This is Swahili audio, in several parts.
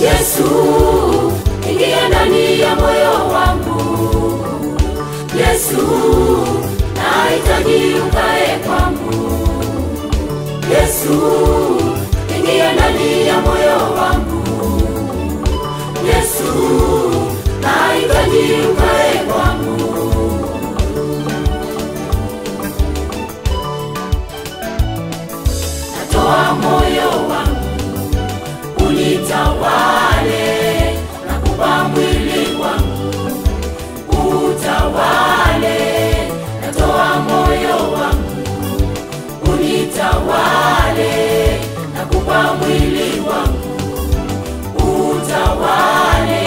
Yesu, ingia ndani ya moyo wangu. Yesu, nahitaji ukae kwangu. Yesu, ingia ndani ya moyo wangu. Yesu, nahitaji ukae kwangu. Natoa moyo wangu unitawale, nakupa mwili wangu utawale. Natoa moyo wangu unitawale, nakupa mwili wangu utawale.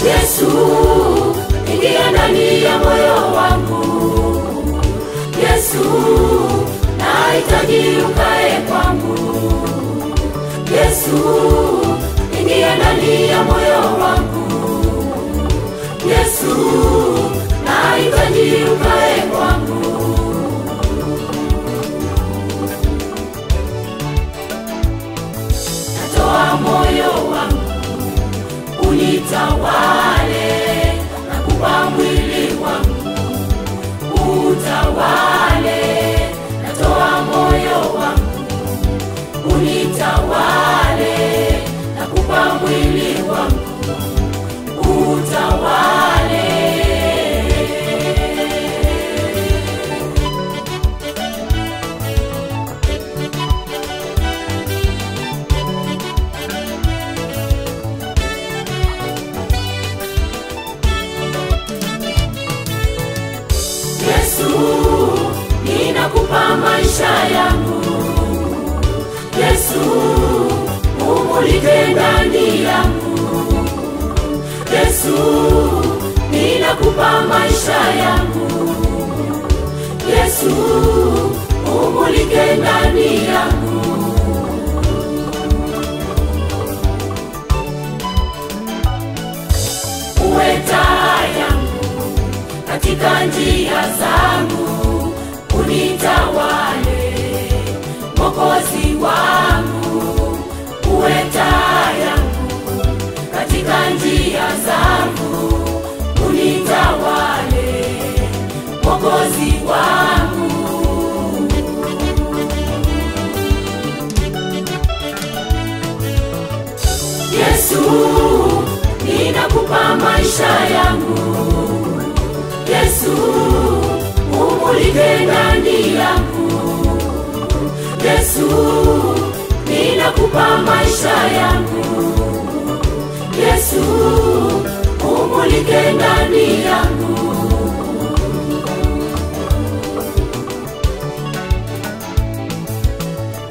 Yesu, ingia ndani ya moyo wangu. Yesu, nahitaji ukae kwangu. Yesu, ingia ndani ya moyo wangu. Yesu, nahitaji ukae kwangu. Natoa moyo wangu unitawale, nakupa mwili wangu utawale. Natoa moyo wangu unitawale, nakupa mwili wangu utawale. Yesu, ninakupa maisha yangu. Yesu, umulike ndani yangu. Yesu, ninakupa maisha yangu. Yesu, umulike ndani yangu. Uwe taa yangu katika njia zangu, unitawale Mwokozi wangu. Uwe taa yangu katika njia zangu, unitawale Mwokozi wangu. Yesu, ninakupa maisha yangu. Yesu, umulike ndani yangu. Yesu, ninakupa maisha yangu. Yesu, umulike ndani yangu.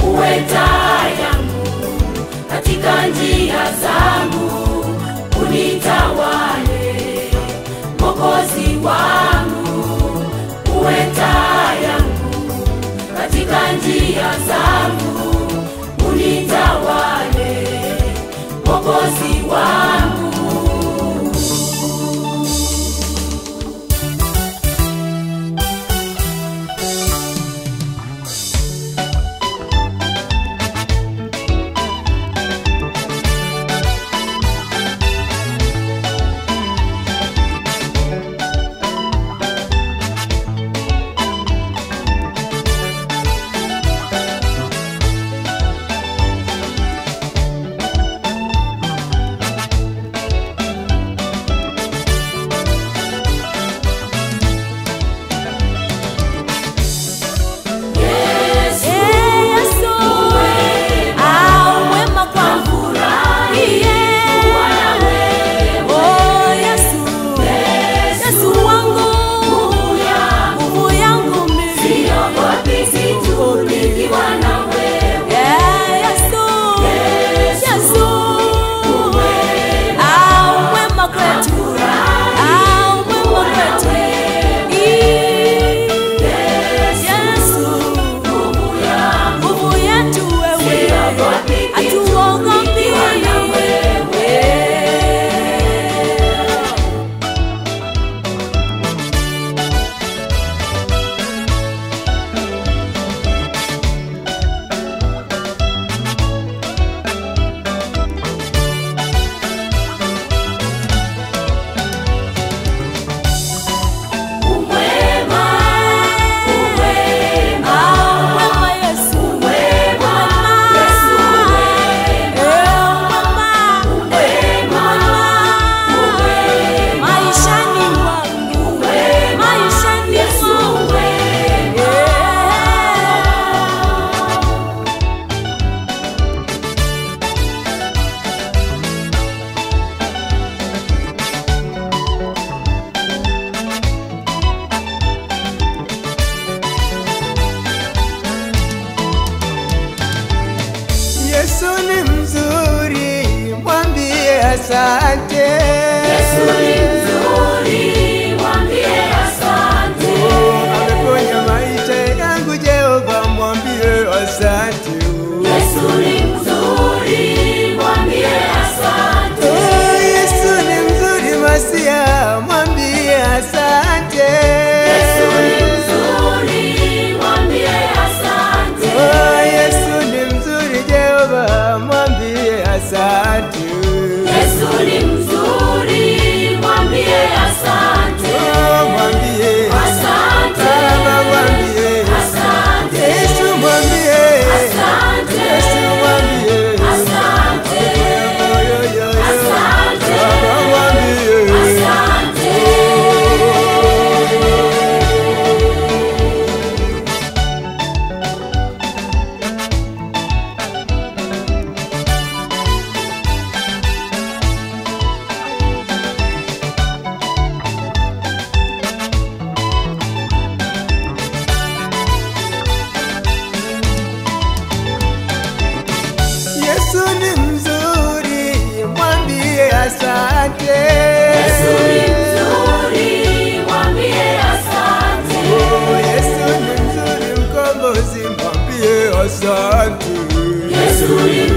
Uwe taa yangu katika njia zangu, unitawale Mwokozi wangu. Uwe taa yangu katika njia zangu, unitawale Mwokozi wangu. asante. Yesu ni mzuri, mwambie asante. Ameponya maisha yangu Jehova, mwambie asante. Yesu ni mzuri, mwambie asante. Yesu ni mzuri Masia, mwambie asante. Yesu ni mzuri, mwambie asante. Yesu ni mzuri Jehova, mwambie asante. Yesu ni mzuri, mwambie asante. Mwambie Asante. Baba, mwambie Asante. Yesu, mwambie Asante. Yesu, mwambie Asante. Asante. Baba, mwambie Asante. Yesu ni mzuri, mwambie asante. Yesu ni mzuri, mwambie asante. Yesu ni mzuri mkombozi, mwambie asante. Yesu ni